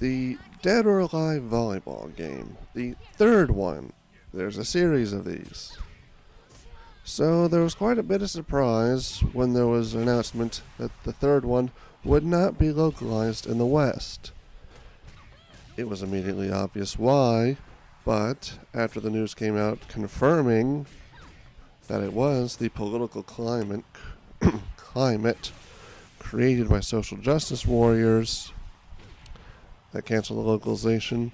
The Dead or Alive volleyball game, the third one. There's a series of these. So there was quite a bit of surprise when there was an announcement that the third one would not be localized in the West. It was immediately obvious why, but after the news came out confirming that it was the political climate created by social justice warriors that canceled the localization,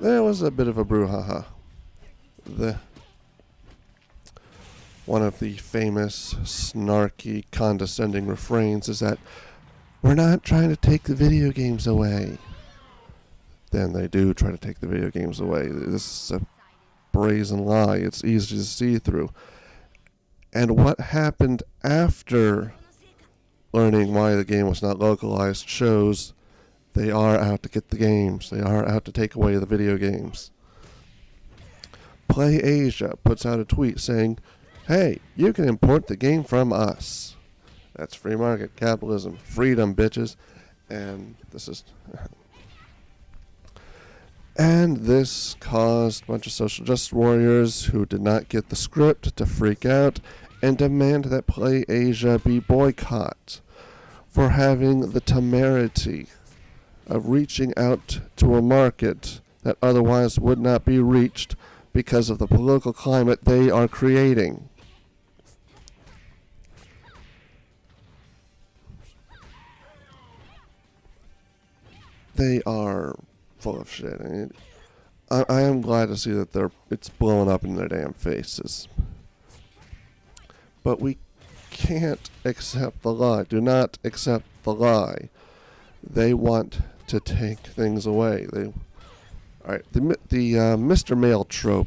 there was a bit of a brouhaha. One of the famous, snarky, condescending refrains is that we're not trying to take the video games away. Then they do try to take the video games away. This is a brazen lie. It's easy to see through. And what happened after learning why the game was not localized shows they are out to get the games. They are out to take away the video games. Play Asia puts out a tweet saying, hey, you can import the game from us. That's free market capitalism, freedom, bitches. And this caused a bunch of social justice warriors who did not get the script to freak out and demand that Play Asia be boycott for having the temerity of reaching out to a market that otherwise would not be reached because of the political climate they are creating. They are full of shit. I am glad to see that it's blowing up in their damn faces. But we can't accept the lie. Do not accept the lie. They want to take things away. Alright, the Mr. Male Trope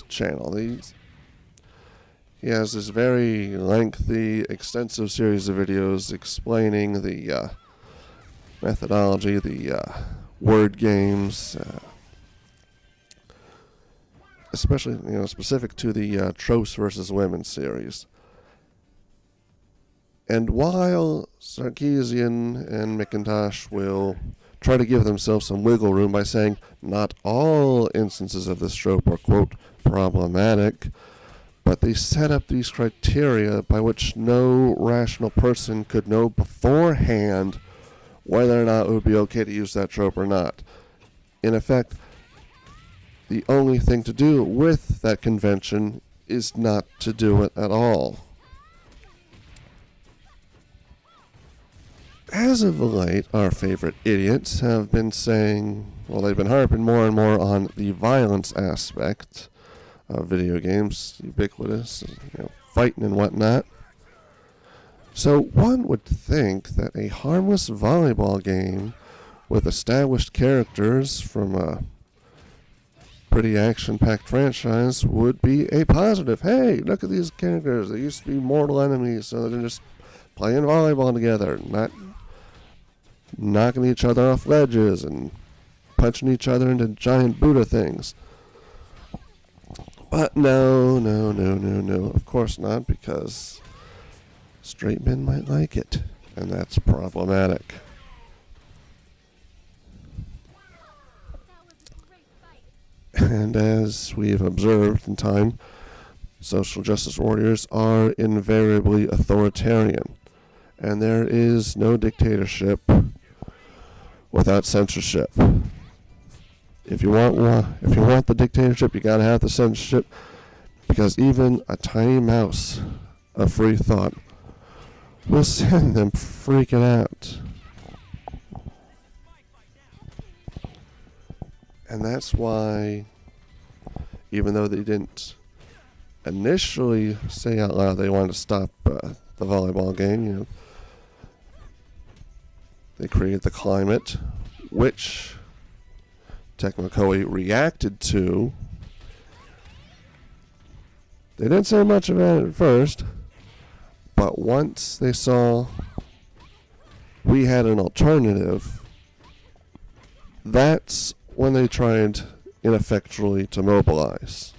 channel. He has this very lengthy, extensive series of videos explaining the methodology, the word games, especially specific to the Tropes versus Women series. And while Sarkeesian and McIntosh will try to give themselves some wiggle room by saying not all instances of this trope are, quote, problematic, but they set up these criteria by which no rational person could know beforehand whether or not it would be okay to use that trope or not. In effect, the only thing to do with that convention is not to do it at all. As of late, our favorite idiots have been saying, well, they've been harping more and more on the violence aspect of video games, ubiquitous, fighting and whatnot. So one would think that a harmless volleyball game with established characters from a pretty action-packed franchise would be a positive. Hey, look at these characters. They used to be mortal enemies, so they're just playing volleyball together, not knocking each other off ledges and punching each other into giant Buddha things. But no. Of course not, because straight men might like it, and that's problematic. And as we've observed in time, social justice warriors are invariably authoritarian, and there is no dictatorship without censorship. If you want the dictatorship, you gotta have the censorship, because even a tiny mouse of free thought will send them freaking out. And that's why, even though they didn't initially say out loud they wanted to stop the volleyball game, they created the climate, which Tecmo Koei reacted to. They didn't say much about it at first, but once they saw we had an alternative, that's when they tried ineffectually to mobilize.